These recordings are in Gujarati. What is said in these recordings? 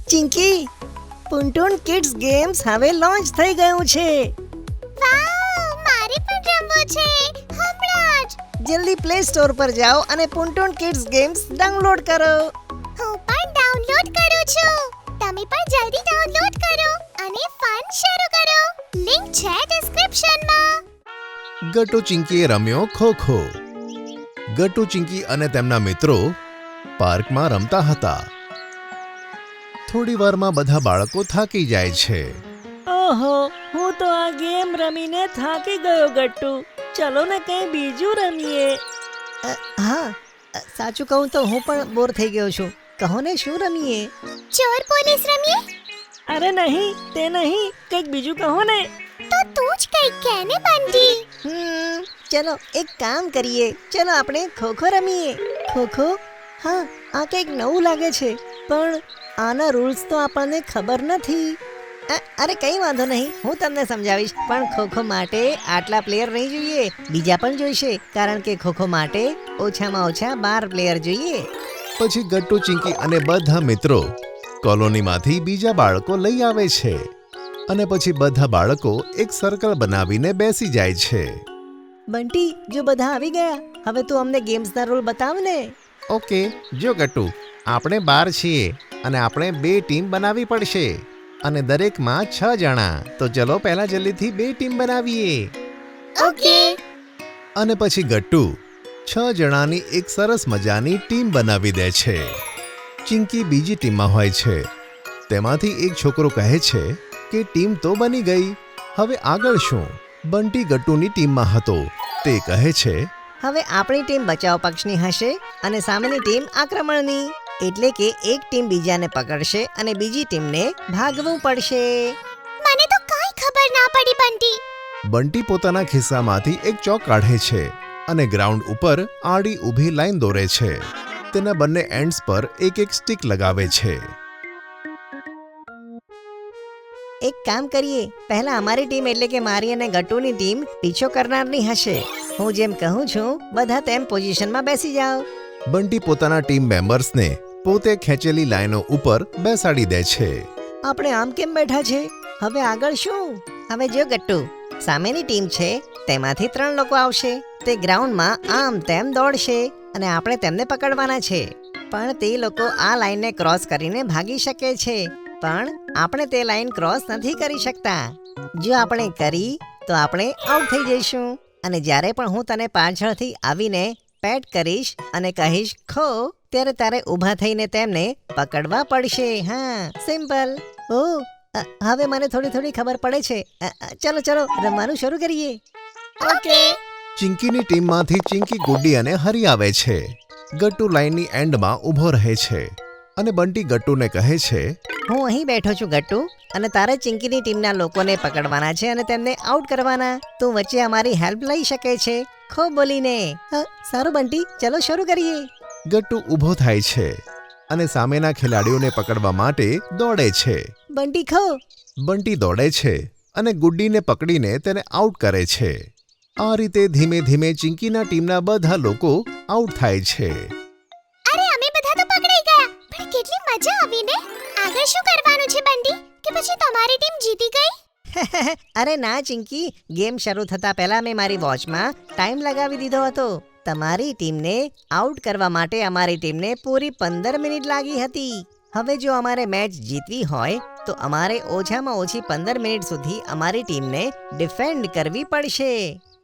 ચિંકી, પુન્ટુન કિડ્સ ગેમ્સ હવે લોન્ચ થઈ ગયું છે. વાવ, મારે પણ રમવું છે હમણાં જ. જલ્દી પ્લે સ્ટોર પર જાઓ અને પુન્ટુન કિડ્સ ગેમ્સ ડાઉનલોડ કરો. હું પણ ડાઉનલોડ કરું છું. તમે પણ જલ્દી ડાઉનલોડ કરો અને ફન શરૂ કરો. લિંક છે ડિસ્ક્રિપ્શનમાં. ગટ્ટુ ચિંકીએ રમ્યો ખો-ખો. ગટ્ટુ ચિંકી અને તેમના મિત્રો પાર્કમાં રમતા હતા. થોડી વારમાં બધા બાળકો થાકી જાય છે. ઓહો, હું તો આ ગેમ રમીને થાકી ગયો ગટ્ટુ. ચલો ને કંઈ બીજું રમીએ. હા, સાચું કહું તો હું પણ બોર થઈ ગયો છું. કહો ને શું રમીએ? ચોર પોલીસ રમીએ? અરે નહીં, તે નહીં, કંઈક બીજું કહો ને. તો તું જ કંઈક કહે ને બંટી. ચલો એક કામ કરીએ. ચલો આપણે ખોખો રમીએ. ખોખો? હા, આ કંઈક નવું લાગે છે, પણ આના રૂલ્સ તો આપણને ખબર નથી. અરે કંઈ વાંધો નહીં, હું તમને સમજાવીશ. પણ ખોખો માટે આટલા પ્લેયર નહીં જોઈએ, બીજા પણ જોઈશે, કારણ કે ખોખો માટે ઓછામાં ઓછા 12 પ્લેયર જોઈએ. પછી ગટ્ટુ ચિંકી અને બધા મિત્રો કોલોનીમાંથી બીજા બાળકો લઈ આવે છે અને પછી બધા બાળકો એક સર્કલ બનાવીને બેસી જાય છે. બંટી, જો બધા આવી ગયા, હવે તું અમને ગેમ્સના રૂલ બતાવ ને. ઓકે, જો ગટ્ટુ, આપણે 12 છીએ અને આપણે 2 ટીમ બનાવવી પડશે અને દરેકમાં 6 જણા. તો ચલો પહેલા જલ્દીથી 2 ટીમ બનાવીએ. ઓકે. અને પછી ગટ્ટુ 6 જણાની એક સરસ મજાની ટીમ બનાવી દે છે. ચિંકી બીજી ટીમમાં હોય છે. તેમાંથી એક છોકરો કહે છે કે ટીમ તો બની ગઈ, હવે આગળ શું? બંટી ગટ્ટુની ટીમમાં હતો. તે કહે છે, હવે આપણી ટીમ બચાવ પક્ષની હશે અને સામેની ટીમ આક્રમણની. એટલે કે એક ટીમ બીજાને પકડશે અને બીજી ટીમને ભાગવું પડશે. મને તો કાંઈ ખબર ના પડી બંટી. બંટી પોતાના ખિસ્સામાંથી એક ચોક કાઢે છે અને ગ્રાઉન્ડ ઉપર આડી ઊભી લાઈન દોરે છે. તેના બંને એન્ડ્સ પર એક સ્ટિક લગાવે છે. એક કામ કરીએ, પહેલા અમારી ટીમ એટલે કે મારી અને ગટ્ટુની ટીમ પીછો કરનારની હશે. હું જેમ કહું છું બધા તેમ પોઝિશનમાં બેસી જાઓ. બંટી પોતાના ટીમ મેમ્બર્સને પોતે ખેંચેલી લાઈનો ઉપર બેસાડી દે છે. આપણે આમ કેમ બેઠા છે? હવે આગળ શું? હવે જો ગટ્ટુ, સામેની ટીમ છે તેમાંથી 3 લોકો આવશે. તે ગ્રાઉન્ડમાં આમ તેમ દોડશે અને આપણે તેમને પકડવાના છે. પણ તે લોકો આ લાઈનને ક્રોસ કરીને ભાગી શકે છે, પણ આપણે તે લાઈન ક્રોસ નથી કરી શકતા. જો આપણે કરી તો આપણે આઉટ થઈ જઈશું. અને જ્યારે પણ હું તને પાછળથી આવીને પેટ કરીશ અને કહીશ ખો, ત્યારે તારે ઊભા થઈને તેમને પકડવા પડશે. હા, સિમ્પલ. ઓહ, હવે મને થોડી ખબર પડે છે. ચલો ચલો રમવાનું શરૂ કરીએ. ઓકે. ચિંકીની ટીમમાંથી ચિંકી, ગુડ્ડી અને હરી આવે છે. ગટ્ટુ લાઈનની એન્ડમાં ઊભો રહે છે અને બંટી ગટ્ટુને કહે છે, હું અહીં બેઠો છું ગટ્ટુ, અને તારે ચિંકીની ટીમના લોકોને પકડવાના છે અને તેમને આઉટ કરવાના. તું વચ્ચે અમારી હેલ્પ લઈ શકે છે ખો બોલીને. સારું બંટી, ચલો શરૂ કરીએ. ગટ્ટુ ઊભો થાય છે અને સામેના ખેલાડીઓને પકડવા માટે દોડે છે. બંટી ખો. બંટી દોડે છે અને ગુડ્ડીને પકડીને તેને આઉટ કરે છે. આ રીતે ધીમે ધીમે ચિંકીના ટીમના બધા લોકો આઉટ થાય છે. અરે અમે બધા તો પકડાઈ ગયા, પણ કેટલી મજા આવી ને. આગળ શું કરવાનું છે બંટી? કે પછી તમારી ટીમ જીતી ગઈ? અરે ના ચિંકી, ગેમ શરૂ થતા પહેલા મેં મારી વોચમાં ટાઈમ લગાવી દીધો હતો. તમારી ટીમને આઉટ કરવા માટે અમારી ટીમને પૂરી 15 મિનિટ લાગી હતી. હવે જો અમારે મેચ જીતવી હોય તો અમારે ઓછામાં ઓછી 15 મિનિટ સુધી અમારી ટીમને ડિફેન્ડ કરવી પડશે.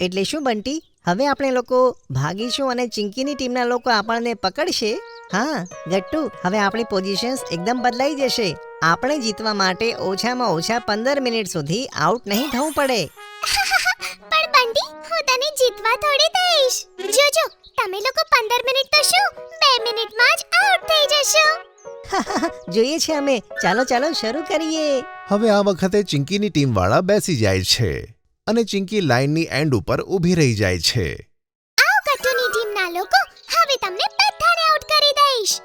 એટલે શું બંટી, હવે આપણે લોકો ભાગીશું અને ચિંકીની ટીમના લોકો આપણને પકડશે? હા ગટ્ટુ, હવે આપણી પોઝિશન્સ એકદમ બદલાઈ જશે. આપણે જીતવા માટે ઓછામાં ઓછા 15 મિનિટ સુધી આઉટ નહીં થવું પડે. પણ બંટી, હું તને જીતવા થોડી દઈશ. જોજો, તમે લોકો 15 મિનિટ તો શું 2 મિનિટમાં જ આઉટ થઈ જશો. જોઈએ છે અમે. ચાલો ચાલો શરૂ કરીએ. હવે આ વખતે ચિંકીની ટીમવાળા બેસી જાય છે અને ચિંકી લાઈનની એન્ડ ઉપર ઊભી રહી જાય છે. આવો ગટ્ટુની ટીમના લોકો, હવે તમને બધાને આઉટ કરી દઈશ.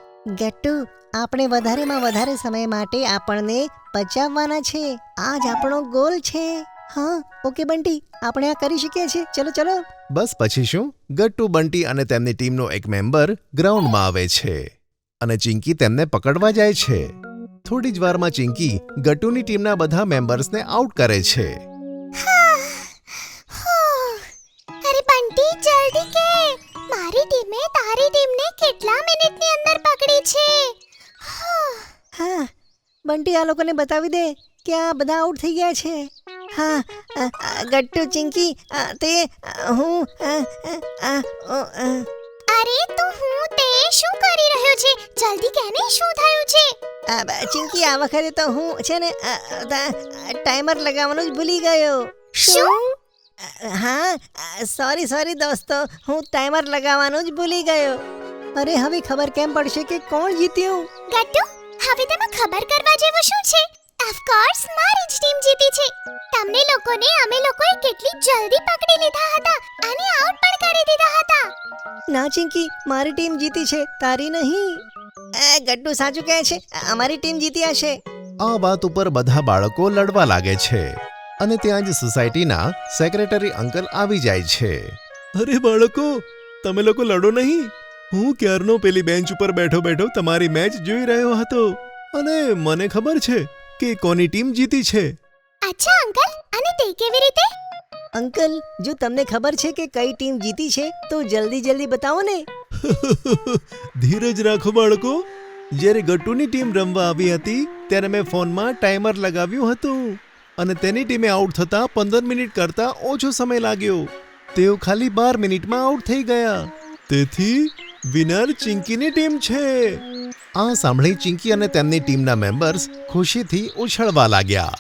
ગટ્ટુ, આપણે વધારેમાં વધારે સમય માટે આપણને બચાવવાના છે. આ જ આપણો ગોલ છે. હા ઓકે બંટી, આપણે આ કરી શકીએ છીએ. ચલો ચલો. બસ પછી શું, ગટ્ટુ, બંટી અને તેમની ટીમનો એક મેમ્બર ગ્રાઉન્ડમાં આવે છે અને ચિંકી તેમને પકડવા જાય છે. થોડી જ વારમાં ચિંકી ગટ્ટુની ટીમના બધા મેમ્બર્સને આઉટ કરે છે. અરે બંટી જલ્દી કે, મારી ટીમે તારી ટીમને કેટલા મિનિટની અંદર પકડી છે. હા બંટી, આ લોકોને બતાવી દે કે આ બધા આઉટ થઈ ગયા છે. હા ગટ્ટુ, ચિંકી, તે હું અરે તું હું તે શું કરી રહ્યો છે? જલ્દી કહે ને, શું થયું છે? ચિંકી, આ વખતે તો હું છે ને ટાઈમર લગાવવાનું જ ભૂલી ગયો. શું? હા સોરી દોસ્તો, હું ટાઈમર લગાવવાનું જ ભૂલી ગયો. અરે હવે ખબર કેમ પડશે કે કોણ જીત્યું? ગટ્ટુ, હવે તેમાં ખબર કરવા જેવું શું છે? ઓફકોર્સ મારી જ ટીમ જીતી છે. તમને લોકોને અમે લોકોએ કેટલી જલ્દી પકડી લીધા હતા અને આઉટ પણ કરી દીધા હતા. ના ચિંકી, મારી ટીમ જીતી છે, તારી નહીં. ગટ્ટુ સાચું કહે છે, અમારી ટીમ જીતી હશે. આ વાત ઉપર બધા બાળકો લડવા લાગે છે અને ત્યાં જ સોસાયટીના સેક્રેટરી અંકલ આવી જાય છે. અરે બાળકો, તમે લોકો લડો નહીં. હું ક્યારનો પેલી બેન્ચ ઉપર બેઠો બેઠો તમારી મેચ જોઈ રહ્યો હતો અને મને ખબર છે કે કોની ટીમ જીતી છે. અચ્છા અંકલ, અને તે કેવી રીતે? અંકલ, જો તમને ખબર છે કે કઈ ટીમ જીતી છે તો જલ્દી બતાવો ને. ધીરજ રાખો બાળકો. જ્યારે ગટ્ટુની ટીમ રમવા આવી હતી ત્યારે મેં ફોનમાં ટાઈમર લગાવ્યું હતું અને તેની ટીમે આઉટ થતા 15 મિનિટ કરતા ઓછો સમય લાગ્યો. તેઓ ખાલી 12 મિનિટમાં આઉટ થઈ ગયા. તેથી વિનર ચિંકીની ટીમ છે. આ સાંભળી ચિંકી અને તેમની ટીમના મેમ્બર્સ ખુશીથી ઉછળવા લાગ્યા.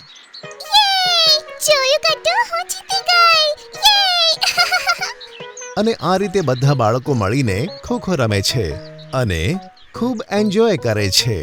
યે! જોયું ગટ્ટુ, હું જીતી ગઈ. યે! અને આ રીતે બધા બાળકો મળીને ખો ખો રમે છે અને ખૂબ એન્જોય કરે છે.